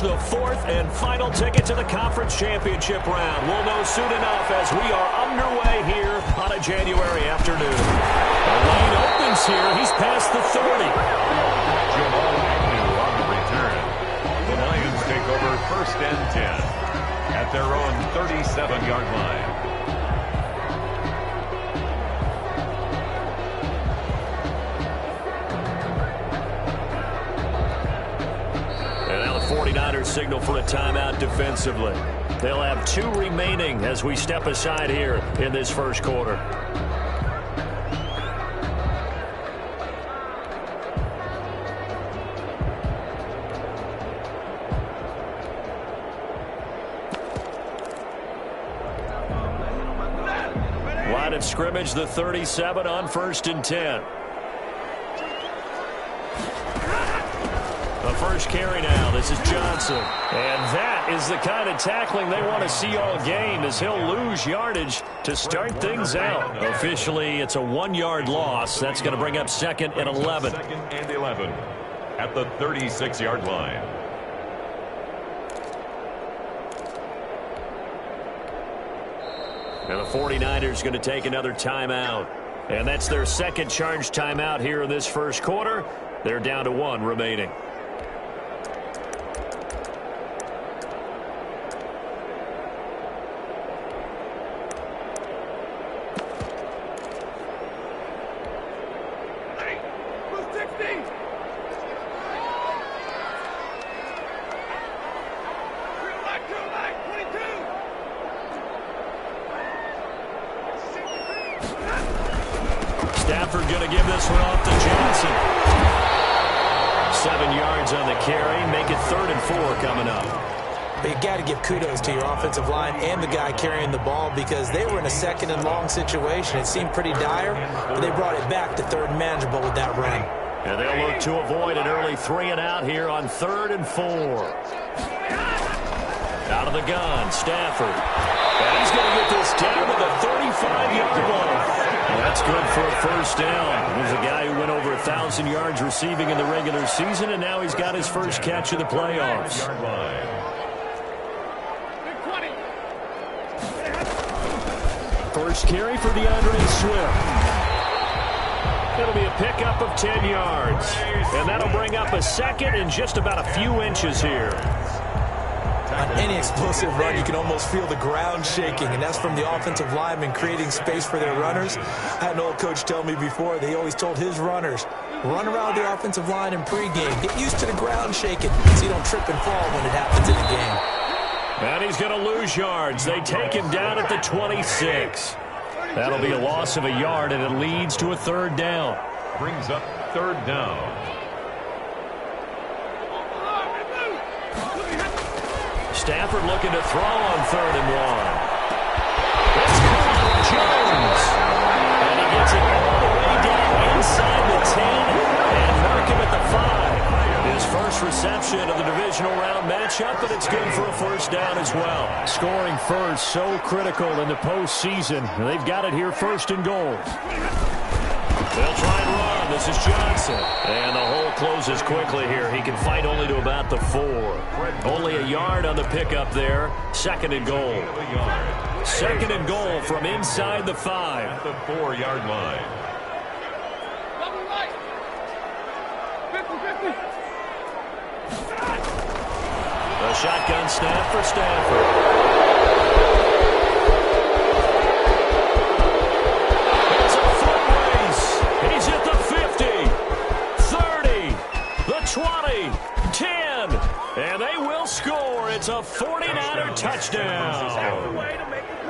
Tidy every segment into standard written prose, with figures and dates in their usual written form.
the fourth and final ticket to the conference championship round. We'll know soon enough as we are underway here on a January afternoon. The lane opens here. He's past the 30. Jamal Agnew on the return. The Lions take over first and 10 at their own 37-yard line. And now the 49ers signal for a timeout defensively. They'll have 2 remaining as we step aside here in this first quarter. Line of scrimmage, the 37 on first and 10. The first carry now. This is Johnson. And that is the kind of tackling they want to see all game, as he'll lose yardage to start things out. Officially, it's a 1-yard loss. That's going to bring up second and 11. Second and 11 at the 36-yard line. And the 49ers going to take another timeout. And that's their second charge timeout here in this first quarter. They're down to 1 remaining. Stafford going to give this one off to Johnson. 7 yards on the carry. Make it 3rd and 4 coming up. You got to give kudos to your offensive line and the guy carrying the ball, because they were in a 2nd and long situation. It seemed pretty dire, but they brought it back to 3rd and manageable with that run. And they'll look to avoid an early 3 and out here on 3rd and 4. Out of the gun, Stafford. And he's going to get this down to the 35-yard line. That's good for a first down. He's a guy who went over 1,000 yards receiving in the regular season, and now he's got his first catch of the playoffs. First carry for DeAndre Swift. It'll be a pickup of 10 yards. And that'll bring up a second and just about a few inches here. On any explosive run, you can almost feel the ground shaking, and that's from the offensive linemen creating space for their runners. I had an old coach tell me before, they always told his runners, run around the offensive line in pregame. Get used to the ground shaking so you don't trip and fall when it happens in a game. And he's going to lose yards. They take him down at the 26. That'll be a loss of a yard, and it leads to a 3rd down. Brings up 3rd down. Stafford looking to throw on 3rd and 1. It's Jones. And he gets it all the way down inside the 10 and mark him at the 5. His first reception of the divisional round matchup, but it's good for a first down as well. Scoring first, so critical in the postseason. They've got it here 1st and goal. They'll try and run. This is Johnson. And the hole closes quickly here. He can fight only to about the 4. Only a yard on the pickup there. 2nd and goal. 2nd and goal from inside the 5. At the 4-yard line. A shotgun snap for Stafford. It's a foot race. He's at the 50, 30, the 20, 10, and they will score. It's a 49er touchdown.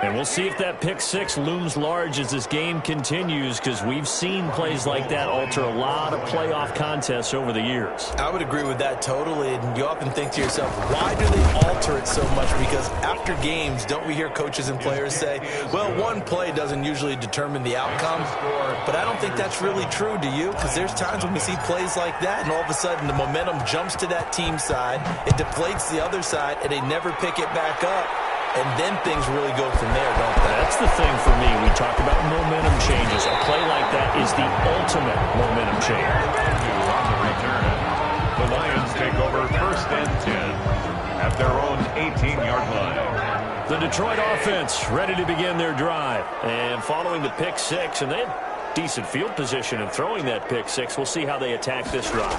And we'll see if that pick 6 looms large as this game continues, because we've seen plays like that alter a lot of playoff contests over the years. I would agree with that totally, and you often think to yourself, why do they alter it so much? Because after games, don't we hear coaches and players say, well, one play doesn't usually determine the outcome, but I don't think that's really true, do you? Because there's times when we see plays like that, and all of a sudden the momentum jumps to that team side, it deflates the other side, and they never pick it back up. And then things really go from there, don't they? That's the thing for me. We talk about momentum changes. A play like that is the ultimate momentum change. On the return, the Lions take over 1st and 10 at their own 18-yard line. The Detroit offense ready to begin their drive. And following the pick six, and they had decent field position in throwing that pick six. We'll see how they attack this drive.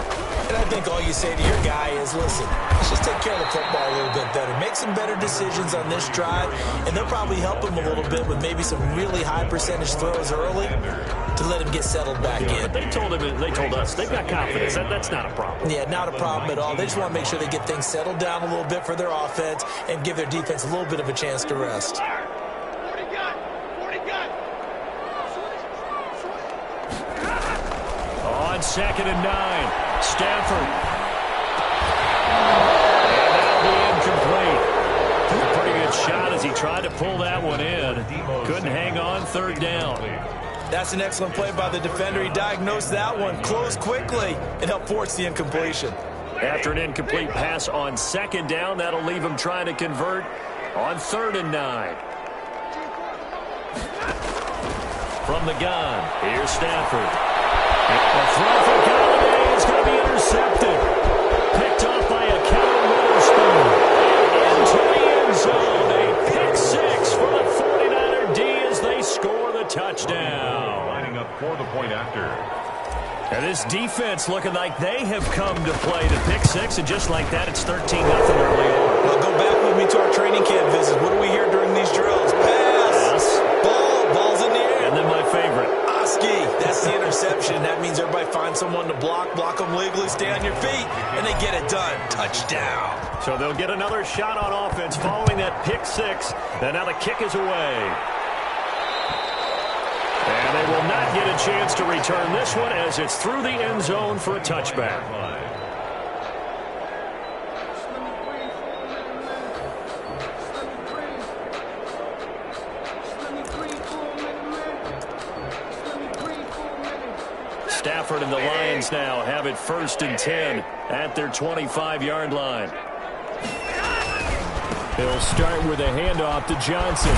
And I think all you say to your guy is, listen, let's just take care of the football a little bit better. Make some better decisions on this drive, and they'll probably help him a little bit with maybe some really high percentage throws early to let him get settled back in. They told us they've got confidence. That's not a problem. Yeah, not a problem at all. They just want to make sure they get things settled down a little bit for their offense and give their defense a little bit of a chance to rest. On 2nd and 9, Stafford. And that'll be incomplete. A pretty good shot as he tried to pull that one in. Couldn't hang on 3rd down. That's an excellent play by the defender. He diagnosed that one, closed quickly, and helped force the incompletion. After an incomplete pass on 2nd down, that'll leave him trying to convert on 3rd and 9. From the gun, here's Stafford. A throw for Galladay is going to be intercepted. Picked off by a Kevin Witherspoon. Into the end zone. A pick six for the 49er D as they score the touchdown. Lining up for the point after. And this defense looking like they have come to play to pick six, and just like that, it's 13-0 early on. Well, go back with me to our training camp visit. What do we hear during these drills? Pass, ball's in the air. And then my favorite. That's the interception. That means everybody finds someone to block them legally, stay on your feet, and they get it done. Touchdown. So they'll get another shot on offense following that pick six. And now the kick is away. And they will not get a chance to return this one as it's through the end zone for a touchback. Stafford and the Lions now have it 1st and 10 at their 25-yard line. They'll start with a handoff to Johnson.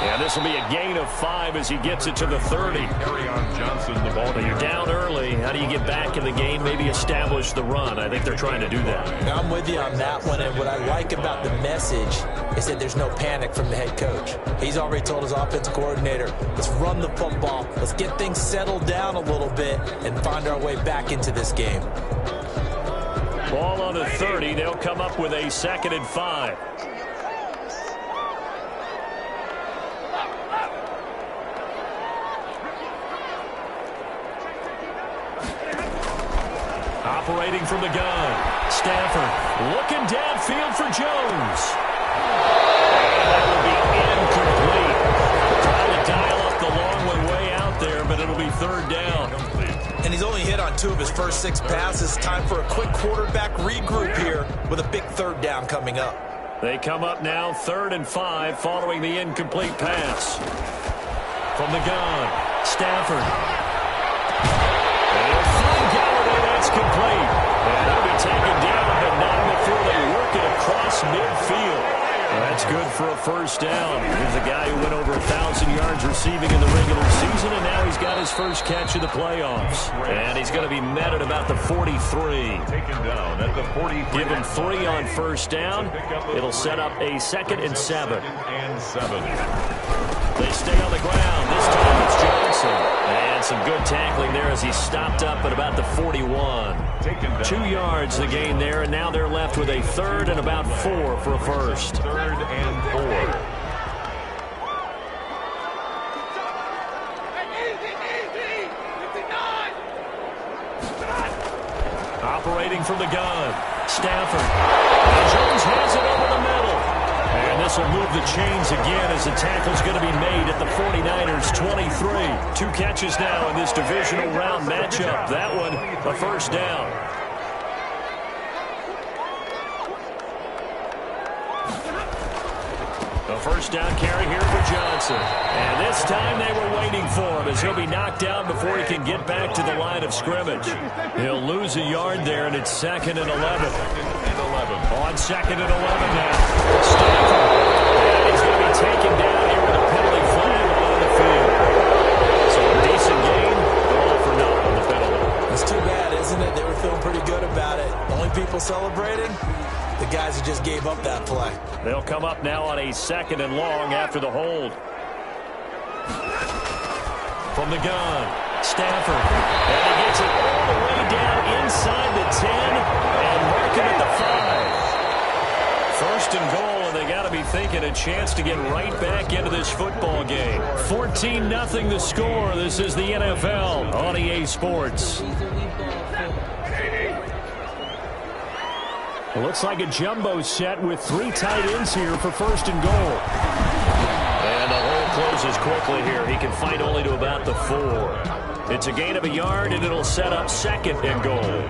And this will be a gain of 5 as he gets it to the 30. Carry on Johnson, the ball. But you're down early. How do you get back in the game? Maybe establish the run. I think they're trying to do that. I'm with you on that one, and what I like about the message is that there's no panic from the head coach. He's already told his offensive coordinator, let's run the football, let's get things settled down a little bit, and find our way back into this game. Ball on the 30. They'll come up with a 2nd and 5. Operating from the gun, Stafford looking downfield for Jones. And that will be incomplete. Trying to dial up the long way out there, but it'll be 3rd down. And he's only hit on 2 of his first 6 passes. Time for a quick quarterback regroup here with a big 3rd down coming up. They come up now 3rd and 5 following the incomplete pass. From the gun, Stafford. That's complete. And it'll be taken down, but not before they work it across midfield. That's good for a 1st down. Here's a guy who went over 1,000 yards receiving in the regular season, and now he's got his first catch of the playoffs. And he's going to be met at about the 43. Taken down at the 43. Give him 3 on 1st down. It'll set up a 2nd and 7. They stay on the ground. This time it's Johnson. And some good tackling there as he stopped up at about the 41. 2 yards the gain there, and now they're left with a 3rd and about 4 for a 1st. 3rd and 4. Operating from the gun, Stafford. And Jones has it over the middle. And this will move the chains again as the tackle's going to be made at the 49ers' 23. 2 catches now in this divisional round matchup. That one, a 1st down. A 1st down carry here for Johnson. And this time they were waiting for him as he'll be knocked down before he can get back to the line of scrimmage. He'll lose a yard there, and it's 2nd and 11. On 2nd and 11 now. Stafford. And he's going to be taken down here with a penalty flag on the field. So a decent game, all for naught on the penalty. It's too bad, isn't it? They were feeling pretty good about it. The only people celebrating, the guys They'll come up now on a 2nd and long after the hold. From the gun, Stafford. And he gets it all the way down inside the 10 and mark him at the 5. 1st and goal, and they got to be thinking a chance to get right back into this football game. 14-0 the score. This is the NFL on EA Sports. It looks like a jumbo set with 3 tight ends here for 1st and goal. And the hole closes quickly here. He can fight only to about the 4. It's a gain of a yard, and it'll set up 2nd and goal.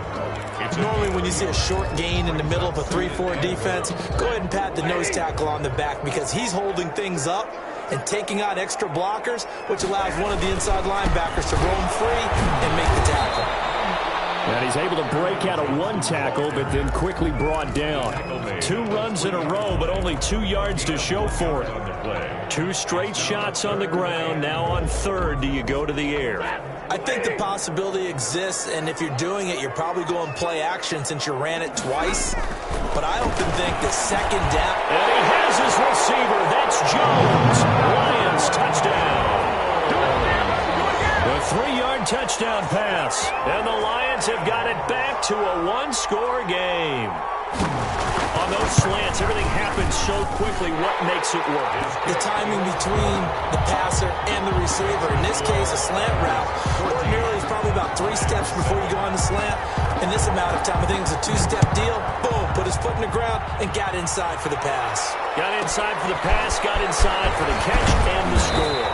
Normally when you see a short gain in the middle of a 3-4 defense, go ahead and pat the nose tackle on the back because he's holding things up and taking out extra blockers, which allows one of the inside linebackers to roam free and make the tackle. And he's able to break out of 1 tackle, but then quickly brought down. 2 runs in a row, but only 2 yards to show for it. 2 straight shots on the ground. Now on 3rd, do you go to the air? I think the possibility exists, and if you're doing it, you're probably going play action since you ran it twice. But I often think the 2nd down. And he has his receiver. That's Jones. Lions touchdown. A 3-yard touchdown pass. And the Lions have got it back to a 1-score game. On those slants, everything happens so quickly. What makes it work? The timing between the passer and the receiver. In this case, a slant route. Ordinarily, it's probably about 3 steps before you go on the slant. In this amount of time, I think it's a 2-step deal. Boom, put his foot in the ground and got inside for the pass. Got inside for the pass, got inside for the catch and the score.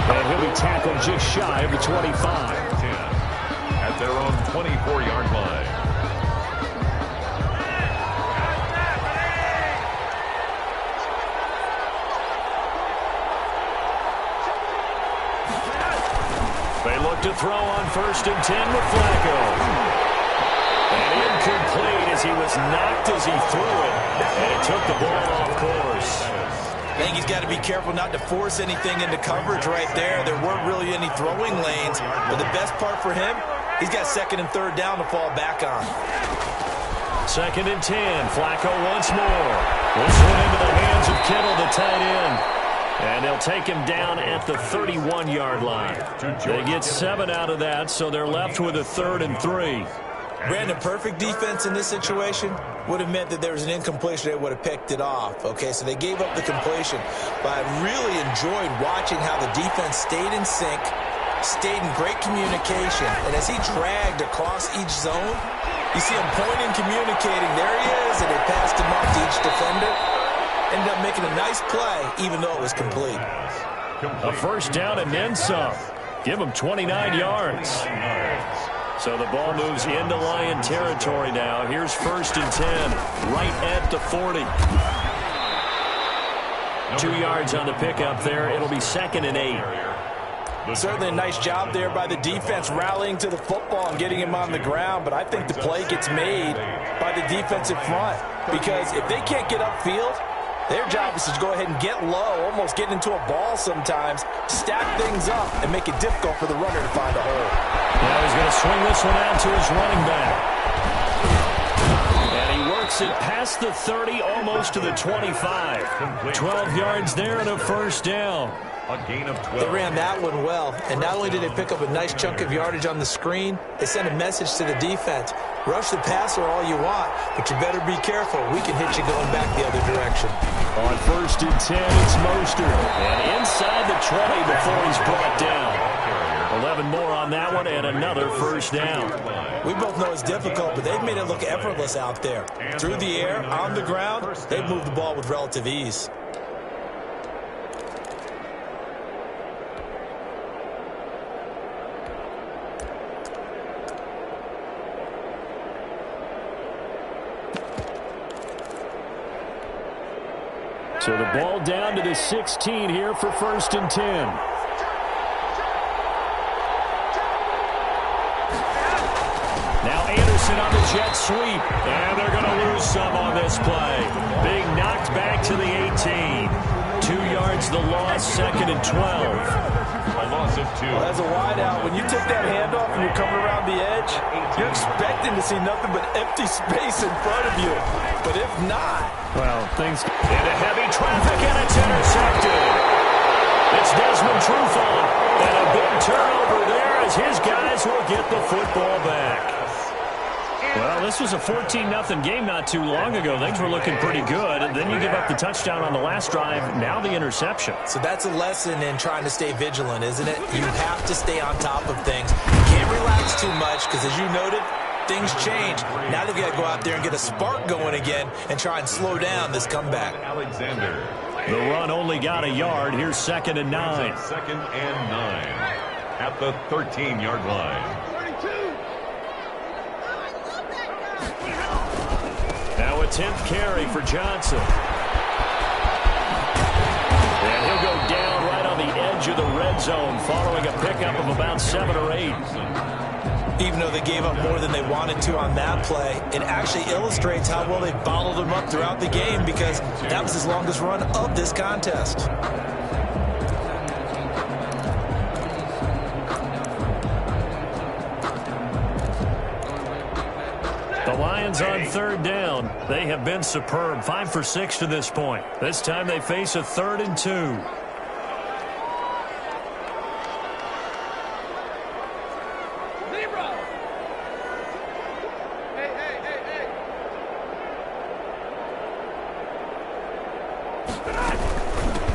And he'll be tackled just shy of the 25. At their own 24-yard line. They look to throw on 1st and 10 with Flacco. And incomplete as he was knocked as he threw it. And it took the ball off course. I think he's got to be careful not to force anything into coverage right there. There weren't really any throwing lanes. But the best part for him, he's got 2nd and 3rd down to fall back on. 2nd and 10. Flacco once more. This one into the hands of Kittle, the tight end. And they'll take him down at the 31-yard line. They get 7 out of that, so they're left with a 3rd and 3. Brandon, perfect defense in this situation would have meant that there was an incompletion. They would have picked it off. Okay, so they gave up the completion. But I really enjoyed watching how the defense stayed in sync, stayed in great communication. And as he dragged across each zone, you see him pointing, communicating. There he is, and they passed him off to each defender. Ended up making a nice play, even though it was complete. A 1st down and then some. Give him 29 yards. So the ball moves into Lion territory now. Here's 1st and 10, right at the 40. 2 yards on the pickup there. It'll be 2nd and 8. Certainly a nice job there by the defense rallying to the football and getting him on the ground. But I think the play gets made by the defensive front. Because if they can't get upfield, their job is to go ahead and get low, almost get into a ball sometimes, stack things up, and make it difficult for the runner to find a hole. Now he's going to swing this one out to his running back. And he works it past the 30, almost to the 25. 12 yards there and a 1st down. A gain of 12. They ran that one well, and not only did they pick up a nice chunk of yardage on the screen, they sent a message to the defense. Rush the passer all you want, but you better be careful. We can hit you going back the other direction. On 1st and 10, it's Mostert. And inside the 20 before he's brought down. 11 more on that one, and another 1st down. We both know it's difficult, but they've made it look effortless out there. Through the air, on the ground, they've moved the ball with relative ease. So the ball down to the 16 here for 1st and 10. Now Anderson on the jet sweep. And they're going to lose some on this play. Big knocked back to the 18. 2 yards the loss, 2nd and 12. A loss of 2. Well, as a wideout, when you take that handoff and you're coming around the edge, you're expecting to see nothing but empty space in front of you. But if not... Well, things into heavy traffic, and it's intercepted. It's Desmond Trufant, and a big turnover there as his guys will get the football back. Well, this was a 14-0 game not too long ago. Things were looking pretty good. And then you give up the touchdown on the last drive, now the interception. So that's a lesson in trying to stay vigilant, isn't it? You have to stay on top of things. You can't relax too much because, as you noted, things change. Now they've got to go out there and get a spark going again and try and slow down this comeback. Alexander. The run only got a yard. Here's 2nd and 9. 2nd and 9 at the 13-yard line. Now a 10th carry for Johnson. And he'll go down right on the edge of the red zone following a pickup of about 7 or 8. Even though they gave up more than they wanted to on that play, it actually illustrates how well they bottled them up throughout the game because that was his longest run of this contest. The Lions on 3rd down. They have been superb. 5 for 6 to this point. This time they face a 3rd and 2.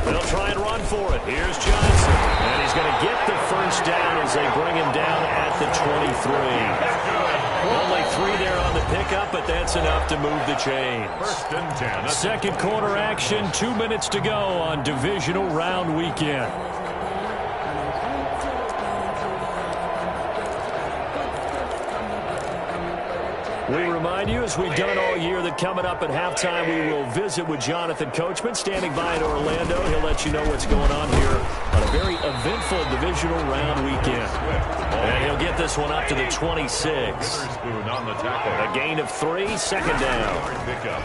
They'll try and run for it. Here's Johnson. And he's going to get the first down as they bring him down at the 23. Only 3 there on the pickup, but that's enough to move the chains. 1st and 10. Second quarter action, 2 minutes to go on divisional round weekend. We remind you, as we've done all year, that coming up at halftime, we will visit with Jonathan Coachman, standing by in Orlando. He'll let you know what's going on here on a very eventful divisional round weekend. And he'll get this one up to the 26. A gain of 3, 2nd down. Pickup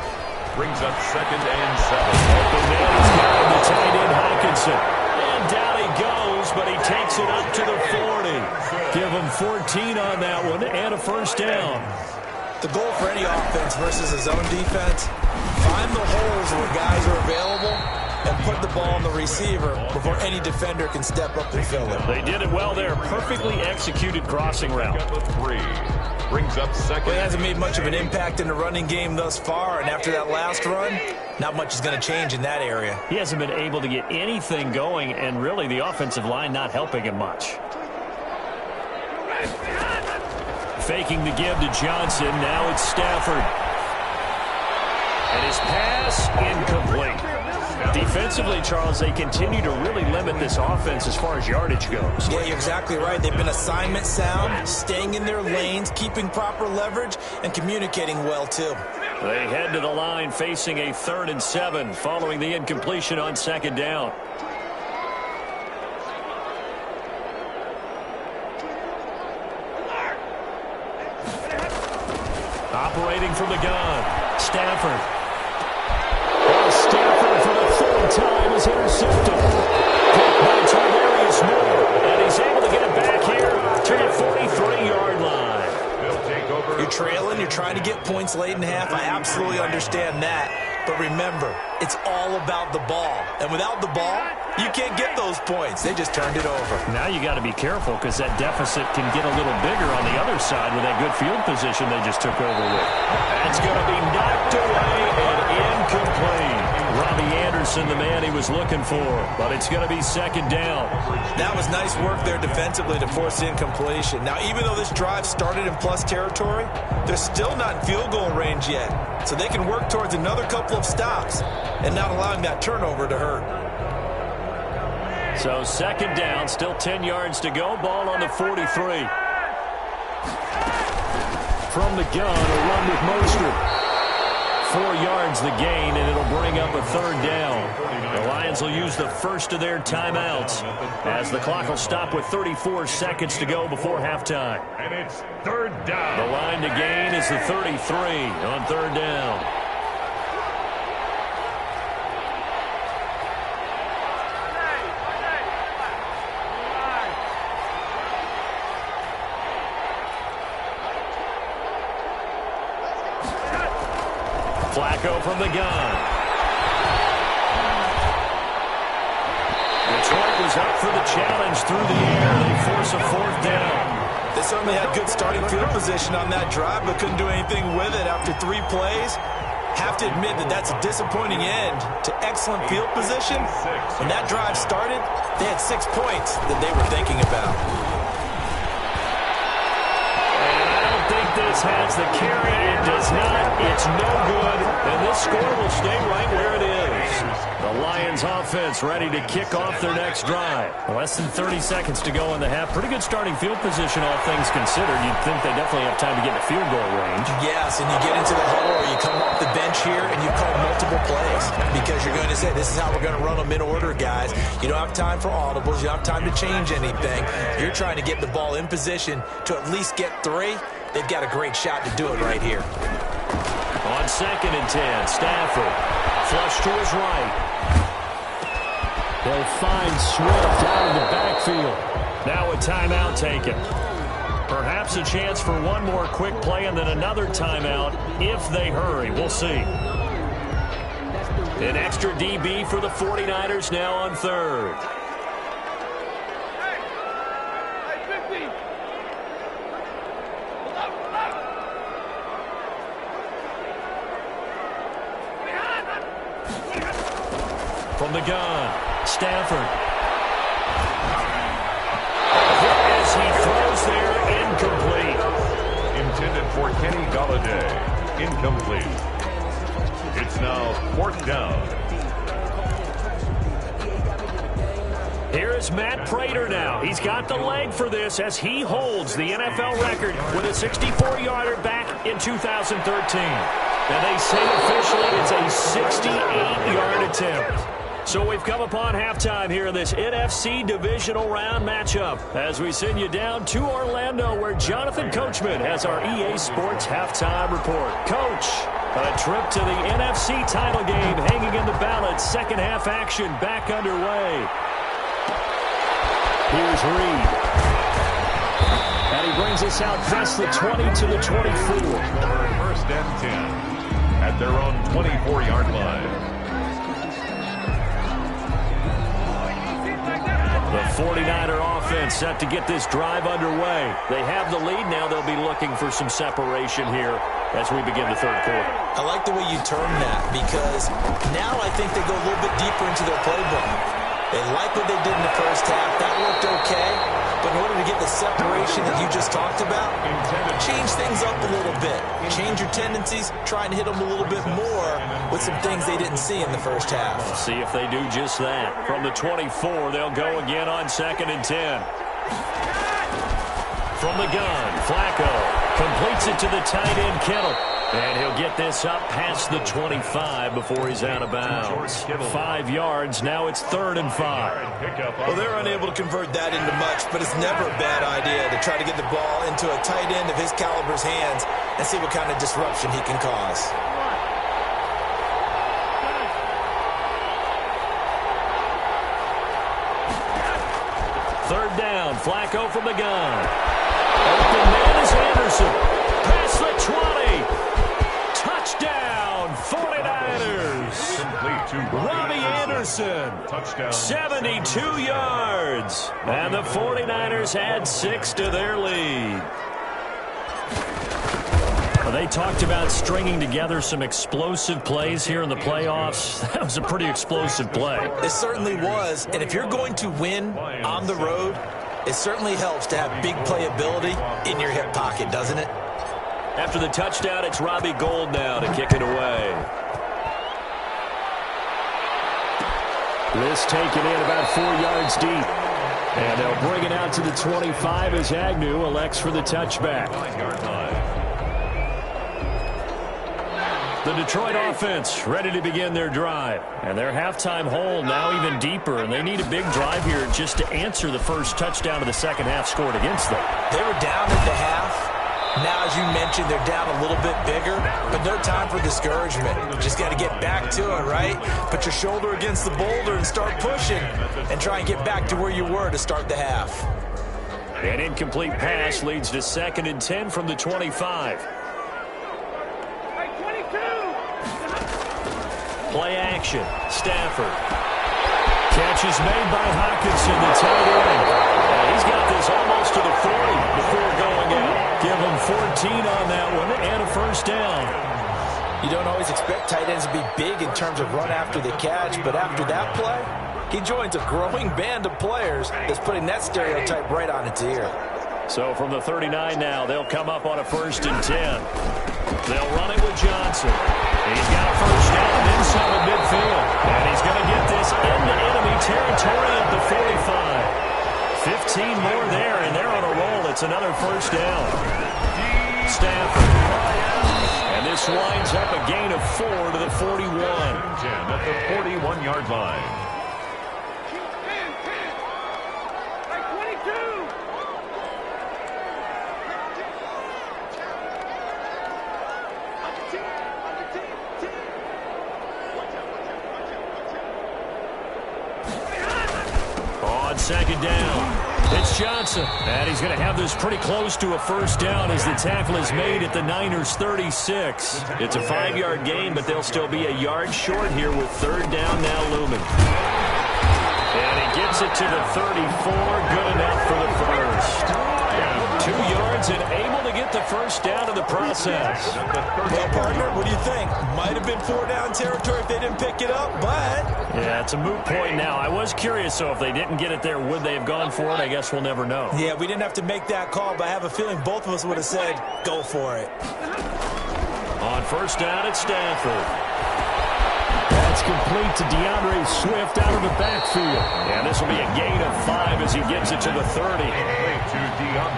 brings up 2nd and 7. Open man has got him, the tight end Hawkinson. And down he goes, but he takes it up to the 40. Give him 14 on that one and a first down. The goal for any offense versus his own defense, find the holes where guys are available and put the ball on the receiver before any defender can step up and fill it. They did it well there. Perfectly executed crossing route. 3 brings up 2nd. Well, he hasn't made much of an impact in the running game thus far, and after that last run, not much is going to change in that area. He hasn't been able to get anything going, and really the offensive line not helping him much. Faking the give to Johnson. Now it's Stafford. And his pass incomplete. Defensively, Charles, they continue to really limit this offense as far as yardage goes. Yeah, you're exactly right. They've been assignment sound, staying in their lanes, keeping proper leverage, and communicating well, too. They head to the line facing a 3rd and 7 following the incompletion on 2nd down. Operating from the gun, Stafford. And Stafford for the 3rd time is intercepted. Picked by Tarvarius Moore, and he's able to get it back here to the 43-yard line. They'll take over. You're trailing, you're trying to get points late in the half. I absolutely understand that. But remember, it's all about the ball. And without the ball, you can't get those points. They just turned it over. Now you got to be careful because that deficit can get a little bigger on the other side with that good field position they just took over with. That's going to be knocked away and incomplete. Robbie Anderson, the man he was looking for, but it's going to be 2nd down. That was nice work there defensively to force the incompletion. Now, even though this drive started in plus territory, they're still not in field goal range yet. So they can work towards another couple of stops and not allowing that turnover to hurt. So 2nd down, still 10 yards to go. Ball on the 43. From the gun, a run with Mostert. 4 yards the gain, and it'll bring up a 3rd down. The Lions will use the first of their timeouts as the clock will stop with 34 seconds to go before halftime. And it's 3rd down. The line to gain is the 33 on 3rd down. Flacco from the gun. Detroit was up for the challenge through the air. They force a 4th down. They certainly had good starting field position on that drive, but couldn't do anything with it after 3 plays. Have to admit that that's a disappointing end to excellent field position. When that drive started, they had 6 points that they were thinking about. And I don't think this has the carry. It does not. It's no good. And this score will stay right where it is. The Lions offense ready to kick off their next drive. Less than 30 seconds to go in the half. Pretty good starting field position, all things considered. You'd think they definitely have time to get to field goal range. Yes, and you get into the huddle or you come off the bench here and you call multiple plays because you're going to say, this is how we're going to run them in order, guys. You don't have time for audibles. You don't have time to change anything. You're trying to get the ball in position to at least get 3. They've got a great shot to do it right here. On 2nd and 10, Stafford. Flush to his right. They'll find Swift out of the backfield. Now a timeout taken. Perhaps a chance for one more quick play and then another timeout if they hurry. We'll see. An extra DB for the 49ers now on 3rd. From the gun, Stafford. As he throws there, incomplete. Intended for Kenny Golladay. Incomplete. It's now 4th down. Here is Matt Prater now. He's got the leg for this as he holds the NFL record with a 64-yarder back in 2013. And they say officially it's a 68-yard attempt. So we've come upon halftime here in this NFC divisional round matchup as we send you down to Orlando where Jonathan Coachman has our EA Sports halftime report. Coach, a trip to the NFC title game hanging in the balance. Second half action back underway. Here's Reed. And he brings us out past the 20 to the 24. 1st and 10 at their own 24-yard line. The 49er offense set to get this drive underway. They have the lead. Now they'll be looking for some separation here as we begin the 3rd quarter. I like the way you term that because now I think they go a little bit deeper into their playbook. They like what they did in the first half. That worked okay. But in order to get the separation that you just talked about, change things up a little bit. Change your tendencies. Try and hit them a little bit more with some things they didn't see in the first half. See if they do just that. From the 24, they'll go again on 2nd and 10. From the gun, Flacco completes it to the tight end, Kittle. And he'll get this up past the 25 before he's out of bounds. 5 yards. Now it's 3rd and 5. Well, they're unable to convert that into much, but it's never a bad idea to try to get the ball into a tight end of his caliber's hands and see what kind of disruption he can cause. Third down. Flacco from the gun. Open man is Anderson. Past the 20. Touchdown, 49ers. Robbie Anderson, 72 yards. And the 49ers add 6 to their lead. Well, they talked about stringing together some explosive plays here in the playoffs. That was a pretty explosive play. It certainly was. And if you're going to win on the road, it certainly helps to have big playability in your hip pocket, doesn't it? After the touchdown, it's Robbie Gould now to kick it away. This taken in about 4 yards deep. And they'll bring it out to the 25 as Agnew elects for the touchback. The Detroit offense ready to begin their drive. And their halftime hole now even deeper. And they need a big drive here just to answer the first touchdown of the second half scored against them. They were down at the half. Now, as you mentioned, they're down a little bit bigger, but no time for discouragement. Just got to get back to it, right? Put your shoulder against the boulder and start pushing and try and get back to where you were to start the half. An incomplete pass leads to 2nd and 10 from the 25. Play action. Stafford. Catch is made by Hockenson, the tight end. And he's got this almost to the 40 before going out. Give him 14 on that one and a first down. You don't always expect tight ends to be big in terms of run after the catch, but after that play, he joins a growing band of players that's putting that stereotype right on its ear. So from the 39 now, they'll come up on a 1st and 10. They'll run it with Johnson. He's got a first down inside the midfield. And he's going to get this into enemy territory at the 45. 15 more there, and they're on a roll. It's another first down. Stafford. And this winds up a gain of 4 to the 41. 10 at the 41-yard line. On 2nd down, it's Johnson. And he's going to have this pretty close to a first down as the tackle is made at the Niners' 36. It's a 5-yard gain, but they'll still be a yard short here with 3rd down now looming. And he gets it to the 34. Good enough for the first. 2 yards and able to get the first down in the process. Well, partner, what do you think? Might have been 4-down territory if they didn't pick it up, but... Yeah, it's a moot point now. I was curious, so if they didn't get it there, would they have gone for it? I guess we'll never know. Yeah, we didn't have to make that call, but I have a feeling both of us would have said, go for it. On 1st down, it's Stafford. That's complete to DeAndre Swift out of the backfield. And this will be a gain of 5 as he gets it to the 30.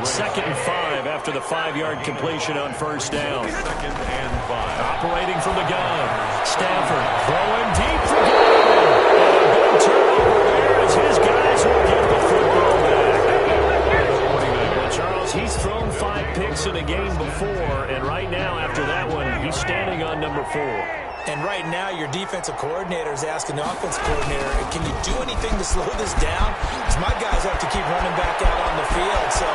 2nd and 5 after the 5-yard completion on 1st down. 2nd and 5. Operating from the gun. Stafford throwing deep for goal. And a big turnover there as his guys will get the football back. Well, Charles, he's thrown 5 picks in a game before, and right now after that one, he's standing on number 4. And right now, your defensive coordinator is asking the offense coordinator, can you do anything to slow this down? Because my guys have to keep running back out on the field. So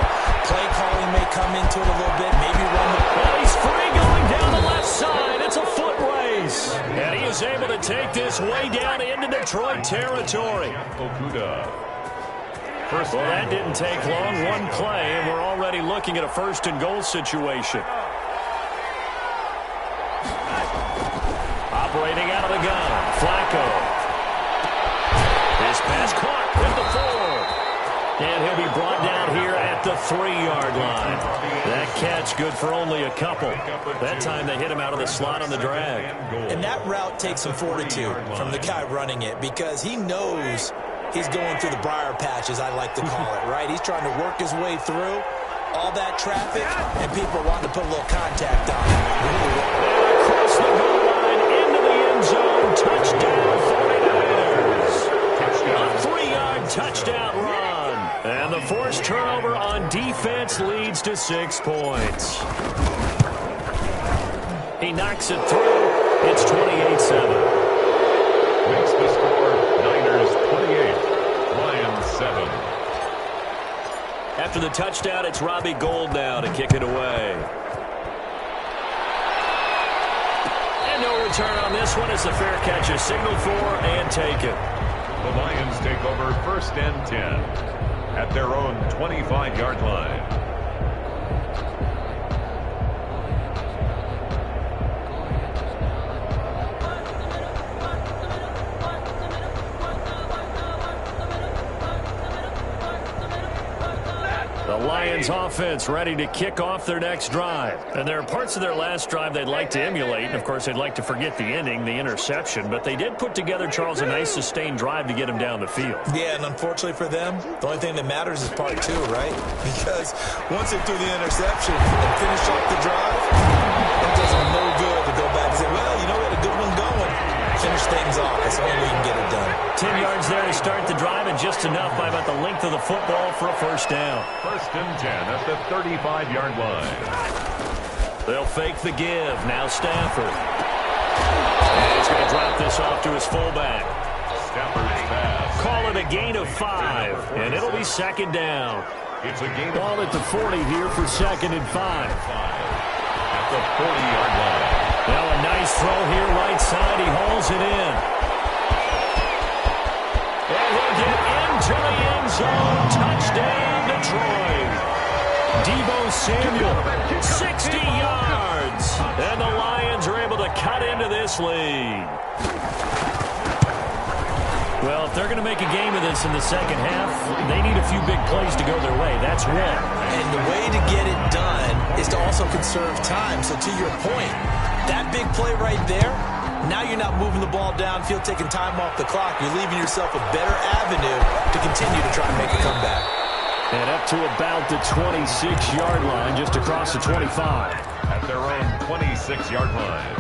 play calling may come into it a little bit, maybe run the... Well, he's free going down the left side. It's a foot race. And he is able to take this way down into Detroit territory. Well, that didn't take long. One play, and we're already looking at a 1st and goal situation. Operating out of the gun, Flacco. His pass caught with the 4. And he'll be brought down here at the 3-yard line. That catch good for only a couple. That time they hit him out of the slot on the drag. And that route takes some fortitude from the guy running it because he knows he's going through the briar patch, as I like to call it, right? He's trying to work his way through all that traffic, and people want to put a little contact on him. Across the goal line into the end zone. Touchdown 49ers. A 3-yard touchdown run. And the forced turnover on defense leads to 6 points. He knocks it through. It's 28-7. Makes the score Niners 28, Lions 7. After the touchdown, it's Robbie Gould now to kick it away. And no return on this one as the fair catch is signaled for and taken. The Lions take over 1st and 10 at their own 25-yard line. The Lions offense ready to kick off their next drive. And there are parts of their last drive they'd like to emulate. And, of course, they'd like to forget the ending, the interception. But they did put together, Charles, a nice sustained drive to get him down the field. Yeah, and unfortunately for them, the only thing that matters is part 2, right? Because once they threw the interception and finished off the drive, it does them no good to go back and say, well, you know, we had a good one going. Finish things off. That's the only way you can get it done. 10 yards there to start the drive, and just enough by about the length of the football for a first down. 1st and 10 at the 35-yard line. They'll fake the give. Now Stafford. And he's going to drop this off to his fullback. Stafford's pass. Call it a gain of 5, and it'll be 2nd down. It's a gain Ball at the 40 here for 2nd and 5. at the 40-yard line. Now a nice throw here, right side. He hauls it in. And he'll get into the end zone. Touchdown, Detroit. Deebo Samuel, 60 yards. And the Lions are able to cut into this lead. Well, if they're going to make a game of this in the second half, they need a few big plays to go their way. That's one. And the way to get it done is to also conserve time. So to your point, that big play right there, now you're not moving the ball downfield, taking time off the clock. You're leaving yourself a better avenue to continue to try and make a comeback. And up to about the 26-yard line, just across the 25. At their own 26-yard line.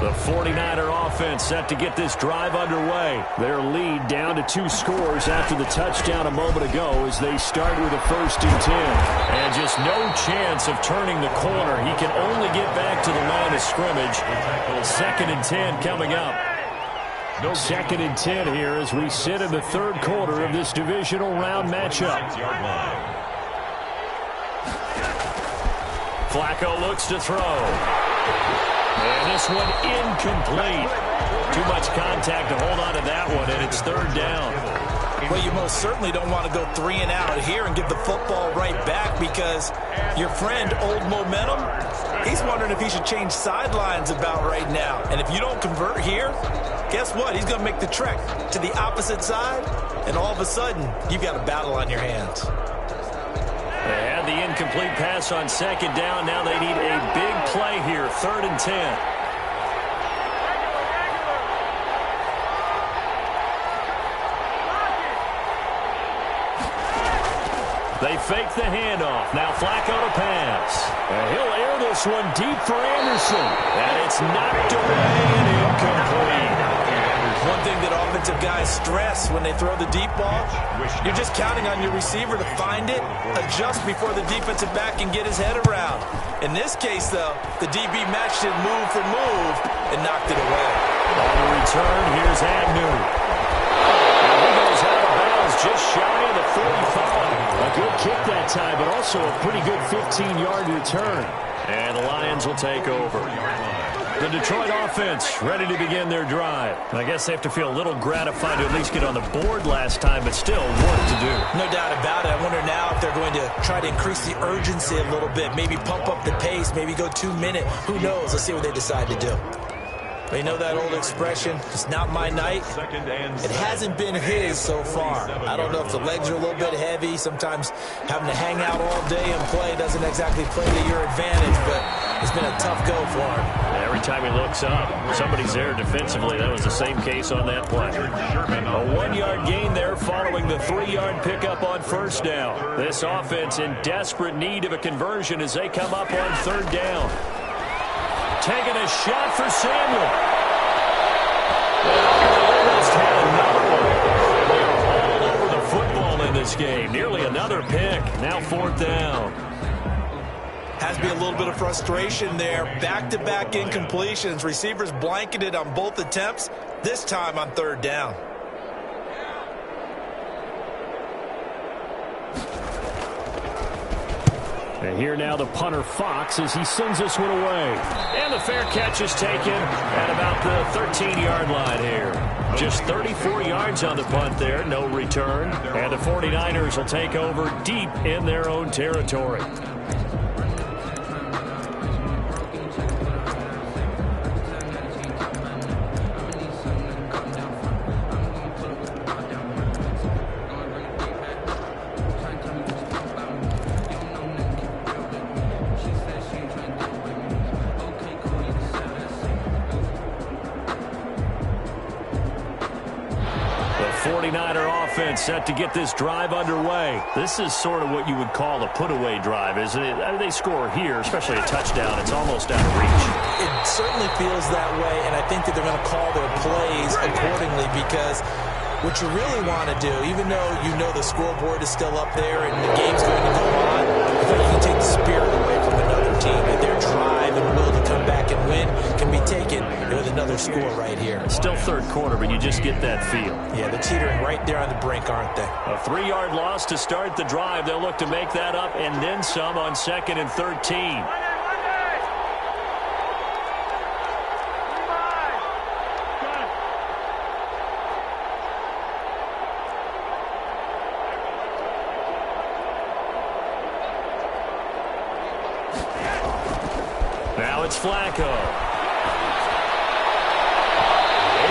The 49er offense set to get this drive underway. Their lead down to 2 scores after the touchdown a moment ago as they start with a 1st and 10. And just no chance of turning the corner. He can only get back to the line of scrimmage. 2nd and 10 coming up. 2nd and 10 here as we sit in the 3rd quarter of this divisional round matchup. Flacco looks to throw. And this one incomplete. Too much contact to hold on to that one, and it's 3rd down. Well, you most certainly don't want to go 3 and out here and give the football right back because your friend, Old Momentum, he's wondering if he should change sidelines about right now. And if you don't convert here, guess what? He's going to make the trek to the opposite side, and all of a sudden, you've got a battle on your hands. They had the incomplete pass on 2nd down. Now they need a big play here, 3rd and 10. They fake the handoff. Now Flacco to pass. And he'll air this one deep for Anderson. And it's knocked away and incomplete. One thing that offensive guys stress when they throw the deep ball, you're just counting on your receiver to find it, adjust before the defensive back can get his head around. In this case, though, the DB matched it move for move and knocked it away. On the return, here's Agnew. And he goes out of bounds just shy of the 45. A good kick that time, but also a pretty good 15-yard return. And the Lions will take over. The Detroit offense ready to begin their drive. I guess they have to feel a little gratified to at least get on the board last time, but still work to do. No doubt about it. I wonder now if they're going to try to increase the urgency a little bit, maybe pump up the pace, maybe go 2-minute. Who knows? Let's see what they decide to do. But you know that old expression, it's not my night. It hasn't been his so far. I don't know if the legs are a little bit heavy. Sometimes having to hang out all day and play doesn't exactly play to your advantage, but it's been a tough go for him. Every time he looks up, somebody's there defensively. That was the same case on that play. A 1-yard gain there following the 3-yard pickup on 1st down. This offense in desperate need of a conversion as they come up on 3rd down. Taking a shot for Samuel. Almost had another one. They're all over the football in this game. Nearly another pick. Now 4th down. Has to be a little bit of frustration there. Back-to-back incompletions. Receivers blanketed on both attempts, this time on 3rd down. And here now the punter Fox as he sends this one away. And the fair catch is taken at about the 13-yard line here. Just 34 yards on the punt there, no return. And the 49ers will take over deep in their own territory. Set to get this drive underway. This is sort of what you would call a put-away drive, isn't it? I mean, they score here, especially a touchdown. It's almost out of reach. It certainly feels that way, and I think that they're going to call their plays accordingly because what you really want to do, even though you know the scoreboard is still up there and the game's going to go on, I think you can take the spirit away from another team, that their drive and will to come back and win can be taken with another score right here. It's still third quarter, but you just get that feel. Yeah, they're teetering right there on the brink, aren't they? A 3-yard loss to start the drive. They'll look to make that up and then some on 2nd and 13. Now it's Flacco.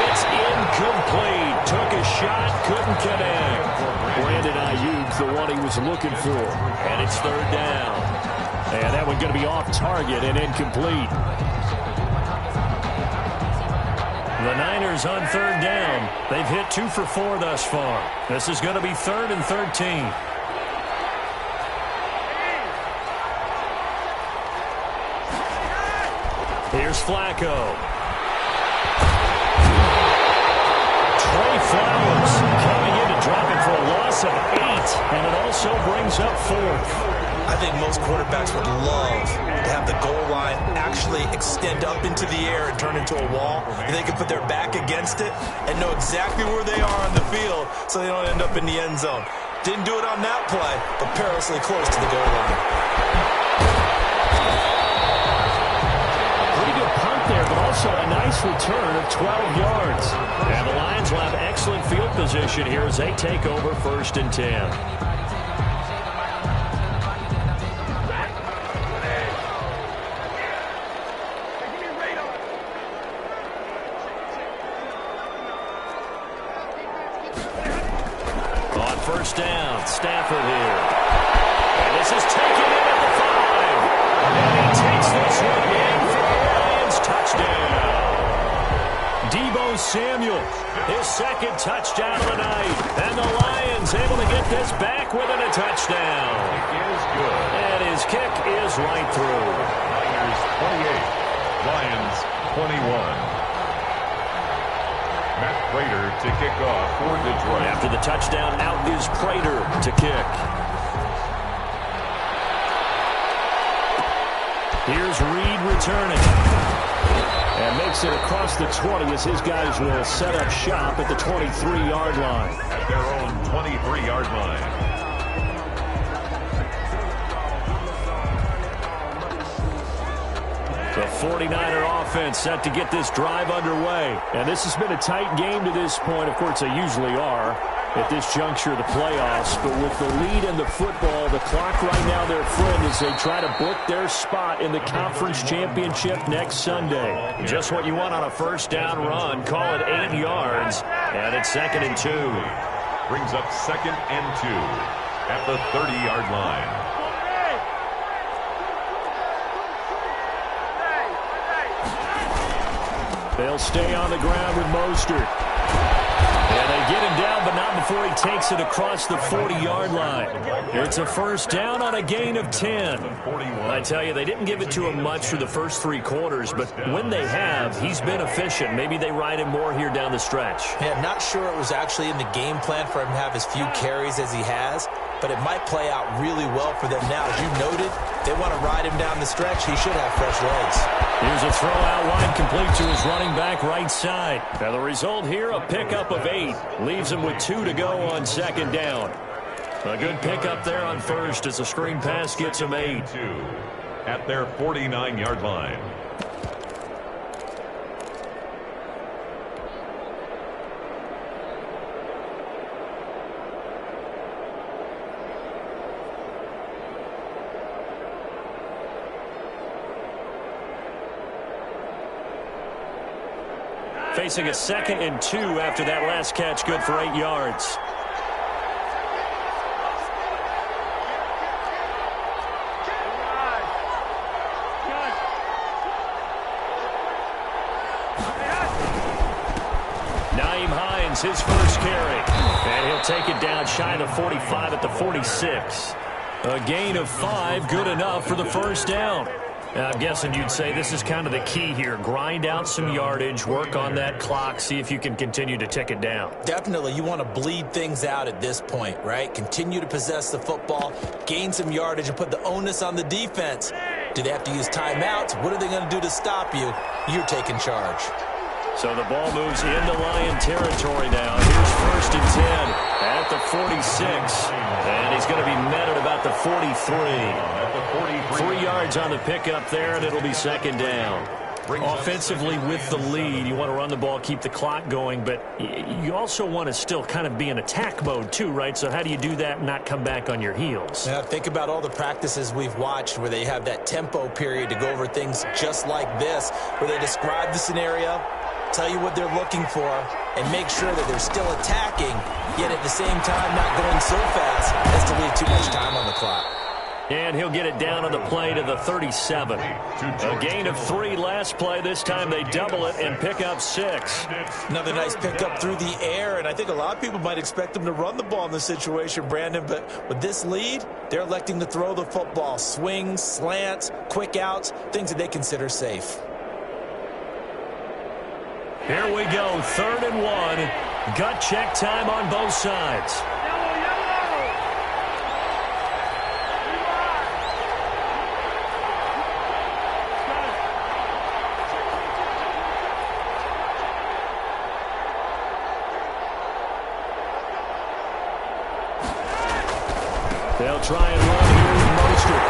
It's incomplete. Took a shot, couldn't connect. Brandon Ayuk, the one he was looking for. And it's 3rd down. And that one going to be off target and incomplete. The Niners on 3rd down. They've hit 2 for 4 thus far. This is going to be 3rd and 13. Here's Flacco. Trey Flowers coming in to drop it for a loss of 8. And it also brings up 4th. I think most quarterbacks would love to have the goal line actually extend up into the air and turn into a wall. And they can put their back against it and know exactly where they are on the field so they don't end up in the end zone. Didn't do it on that play, but perilously close to the goal line. There, but also a nice return of 12 yards. And the Lions will have excellent field position here as they take over 1st and 10. On 1st down, Stafford here. And this is taken in at the 5. And he takes this one in for the Lions. Touchdown. Deebo Samuel, his 2nd touchdown of the night. And the Lions able to get this back within a touchdown. Kick is good. And his kick is right through. Niners 28, Lions 21. Matt Prater to kick off for Detroit. After the touchdown, out is Prater to kick. Here's Reed returning. And makes it across the 20 as his guys will set up shop at the 23-yard line. At their own 23-yard line. The 49er offense set to get this drive underway. And this has been a tight game to this point. Of course, they usually are at this juncture of the playoffs. But with the lead in the football, the clock right now their friend as they try to book their spot in the conference championship next Sunday. Just what you want on a 1st down run. Call it 8 yards. And it's 2nd and 2. Brings up 2nd and 2 at the 30-yard line. They'll stay on the ground with Mostert. And they get him down, but not before he takes it across the 40-yard line. It's a 1st down on a gain of 10. I tell you, they didn't give it to him much through the first 3 quarters, but when they have, he's been efficient. Maybe they ride him more here down the stretch. Yeah, not sure it was actually in the game plan for him to have as few carries as he has, but it might play out really well for them now. As you noted, they want to ride him down the stretch. He should have fresh legs. Here's a throw out wide, complete to his running back right side. Now the result here, a pickup of 8. Leaves him with 2 to go on 2nd down. A good pickup there on 1st as the screen pass gets him 8. At their 49-yard line. Facing a 2nd and 2 after that last catch, good for 8 yards. Nyheim Hines, his first carry. And he'll take it down shy of the 45 at the 46. A gain of 5, good enough for the 1st down. I'm guessing you'd say this is kind of the key here. Grind out some yardage, work on that clock, see if you can continue to tick it down. Definitely, you want to bleed things out at this point, right? Continue to possess the football, gain some yardage, and put the onus on the defense. Do they have to use timeouts? What are they going to do to stop you? You're taking charge. So the ball moves into Lion territory now. Here's 1st and 10 at the 46. And he's going to be met at about the 43. 3 yards on the pickup there, and it'll be 2nd down. Offensively with the lead, you want to run the ball, keep the clock going, but you also want to still kind of be in attack mode too, right? So how do you do that and not come back on your heels? Now, think about all the practices we've watched where they have that tempo period to go over things just like this, where they describe the scenario, tell you what they're looking for, and make sure that they're still attacking, yet at the same time not going so fast as to leave too much time on the clock. And he'll get it down on the play to the 37. A gain of 3 last play. This time they double it and pick up 6. Another nice pickup through the air, and I think a lot of people might expect them to run the ball in this situation, Brandon, but with this lead, they're electing to throw the football. Swings, slants, quick outs, things that they consider safe. Here we go, 3rd and 1. Gut check time on both sides. They'll try and run here with Mostert.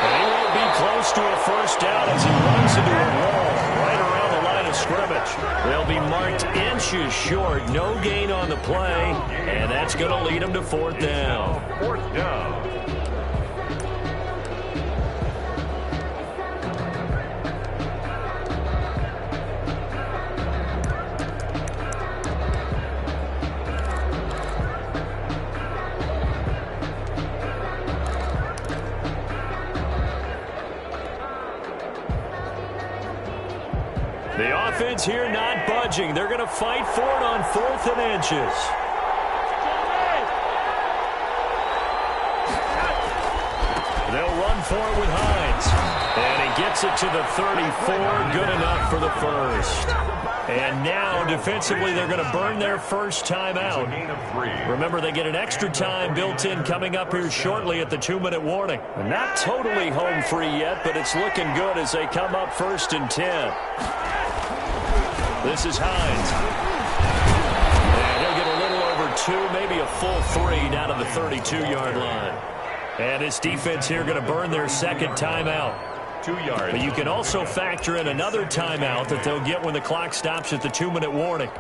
And he won't be close to a 1st down as he runs into a wall right around the line of scrimmage. They'll be marked inches short. No gain on the play. And that's going to lead them to 4th down. 4th down. The offense here not budging. They're going to fight for it on 4th and inches. They'll run for it with Hines. And he gets it to the 34. Good enough for the 1st. And now, defensively, they're going to burn their 1st timeout. Remember, they get an extra time built in coming up here shortly at the 2-minute warning. Not totally home free yet, but it's looking good as they come up 1st and 10. This is Hines. And he'll get a little over 2, maybe a full 3 down to the 32-yard line. And this defense here going to burn their 2nd timeout. 2 yards. But you can also factor in another timeout that they'll get when the clock stops at the 2-minute warning.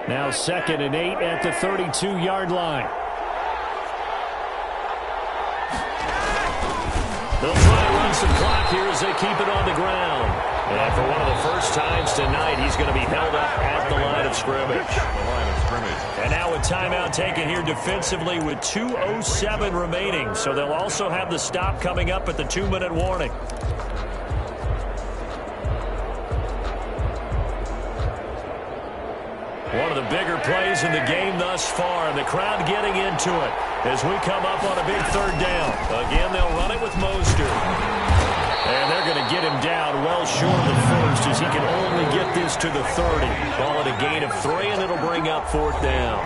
Now 2nd and 8 at the 32-yard line. They'll try to run some clock here as they keep it on the ground. And for one of the first times tonight, he's going to be held up at the line of scrimmage. And now a timeout taken here defensively with 2:07 remaining. So they'll also have the stop coming up at the 2-minute warning. One of the bigger plays in the game thus far, and the crowd getting into it as we come up on a big 3rd down. Again, they'll run it with Mostert. And they're going to get him down well short of the 1st as he can only get this to the 30. Call it a gain of 3, and it'll bring up 4th down.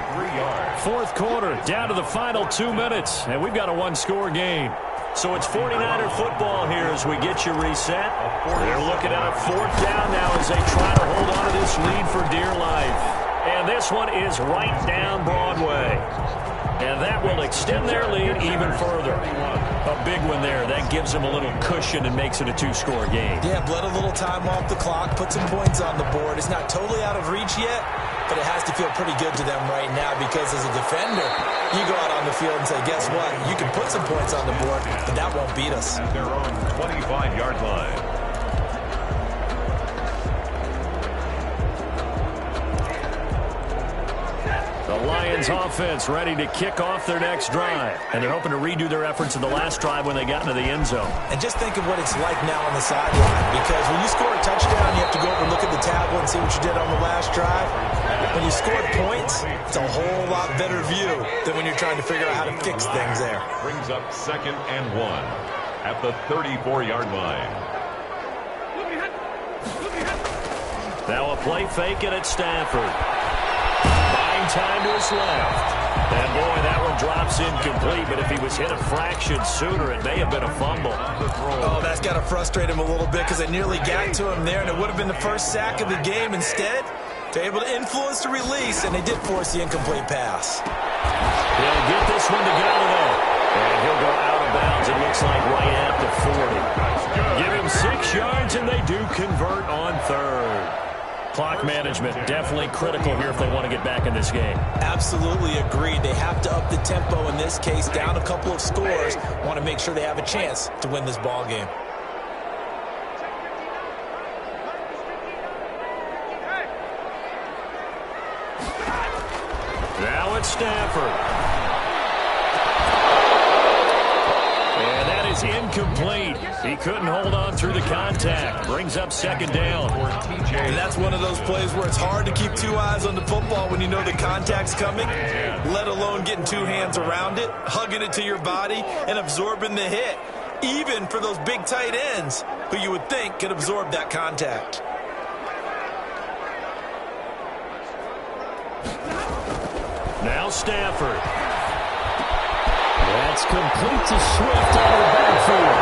4th quarter, down to the final 2 minutes, and we've got a 1-score game. So it's 49er football here as we get you reset. They're looking at a 4th down now as they try to hold on to this lead for dear life. And this one is right down Broadway. And that will extend their lead even further. A big one there. That gives them a little cushion and makes it a 2-score game. Yeah, bled a little time off the clock, put some points on the board. It's not totally out of reach yet, but it has to feel pretty good to them right now because as a defender, you go out on the field and say, guess what? You can put some points on the board, but that won't beat us. At their own 25-yard line. The Lions offense ready to kick off their next drive. And they're hoping to redo their efforts in the last drive when they got into the end zone. And just think of what it's like now on the sideline, because when you score a touchdown, you have to go over and look at the table and see what you did on the last drive. When you score points, it's a whole lot better view than when you're trying to figure out how to fix things there. Brings up 2nd and 1 at the 34-yard line. Now a play fake it at Stafford. Buying time to his left. And boy, that one drops incomplete, but if he was hit a fraction sooner, it may have been a fumble. Oh, that's got to frustrate him a little bit because they nearly got to him there, and it would have been the first sack of the game. Instead, they're able to influence the release, and they did force the incomplete pass. He'll get this one to go, though. And he'll go out of bounds, it looks like, right at the 40. Give him 6 yards, and they do convert on third. Clock management, definitely critical here if they want to get back in this game. Absolutely agreed. They have to up the tempo in this case, down a couple of scores. Want to make sure they have a chance to win this ball game. Now it's Stafford. And that is incomplete. He couldn't hold on through the contact. Brings up second down. And that's one of those plays where it's hard to keep 2 eyes on the football when you know the contact's coming, let alone getting 2 hands around it, hugging it to your body, and absorbing the hit, even for those big tight ends who you would think could absorb that contact. Now Stafford. That's complete to Swift out of the backfield.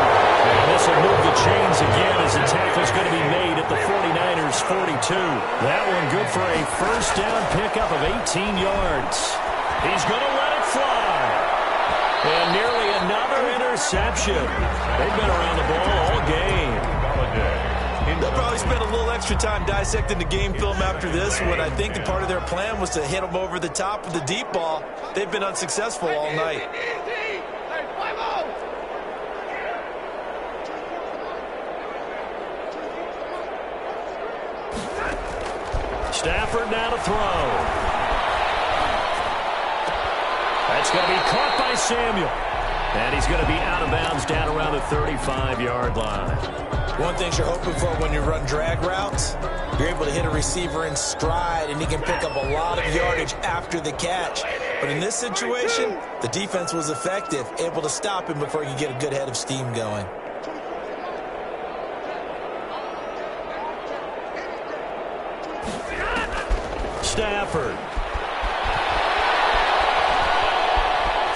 And this will move the chains again as the tackle's going to be made at the 49ers' 42. That one good for a first down pickup of 18 yards. He's going to let it fly. And nearly another interception. They've been around the ball all game. They'll probably spend a little extra time dissecting the game film after this when I think the part of their plan was to hit them over the top of the deep ball. They've been unsuccessful all night. Stafford now to throw. That's going to be caught by Samuel. And he's going to be out of bounds down around the 35-yard line. One thing you're hoping for when you run drag routes, you're able to hit a receiver in stride, and he can pick up a lot of yardage after the catch. But in this situation, the defense was effective, able to stop him before he could get a good head of steam going. Stafford.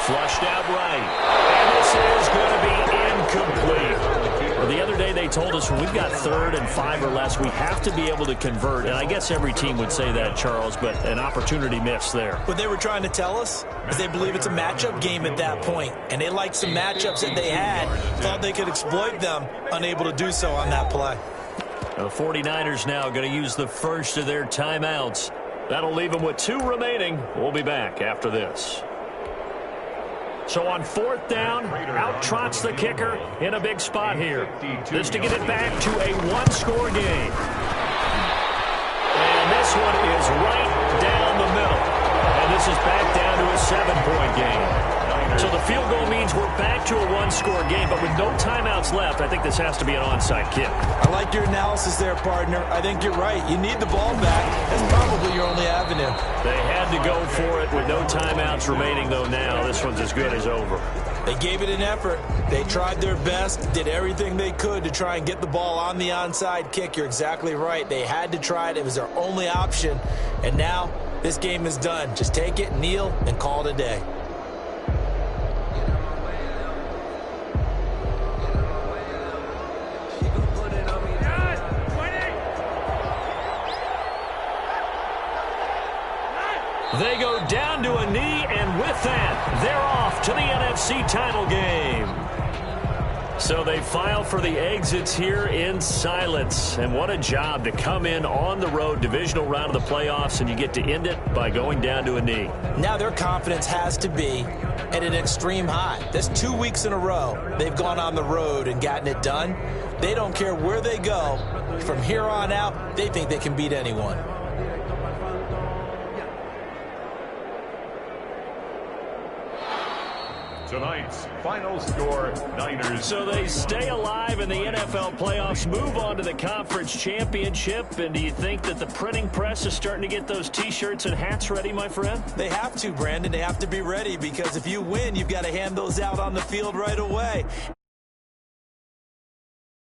Flushed out right. And this is going to be incomplete. Well, the other day they told us when we've got 3rd and 5 or less, we have to be able to convert. And I guess every team would say that, Charles, but an opportunity missed there. What they were trying to tell us is they believe it's a matchup game at that point. And they liked some matchups that they had, thought they could exploit them, unable to do so on that play. The 49ers now going to use the first of their timeouts. That'll leave them with 2 remaining. We'll be back after this. So on 4th down, out trots the kicker in a big spot here. This to get it back to a 1-score game. And this one is right down the middle. And this is back down to a 7-point game. So the field goal means we're back to a 1-score game, but with no timeouts left, I think this has to be an onside kick. I like your analysis there, partner. I think you're right. You need the ball back. That's probably your only avenue. They had to go for it with no timeouts remaining, though, now. This one's as good as over. They gave it an effort. They tried their best, did everything they could to try and get the ball on the onside kick. You're exactly right. They had to try it. It was their only option. And now this game is done. Just take it, kneel, and call it a day. They go down to a knee, and with that, they're off to the NFC title game. So they file for the exits here in silence. And what a job to come in on the road, divisional round of the playoffs, and you get to end it by going down to a knee. Now their confidence has to be at an extreme high. That's 2 weeks in a row they've gone on the road and gotten it done. They don't care where they go. From here on out, they think they can beat anyone. Tonight's final score, Niners. So they stay alive in the NFL playoffs, move on to the conference championship. And do you think that the printing press is starting to get those T-shirts and hats ready, my friend? They have to, Brandon. They have to be ready because if you win, you've got to hand those out on the field right away.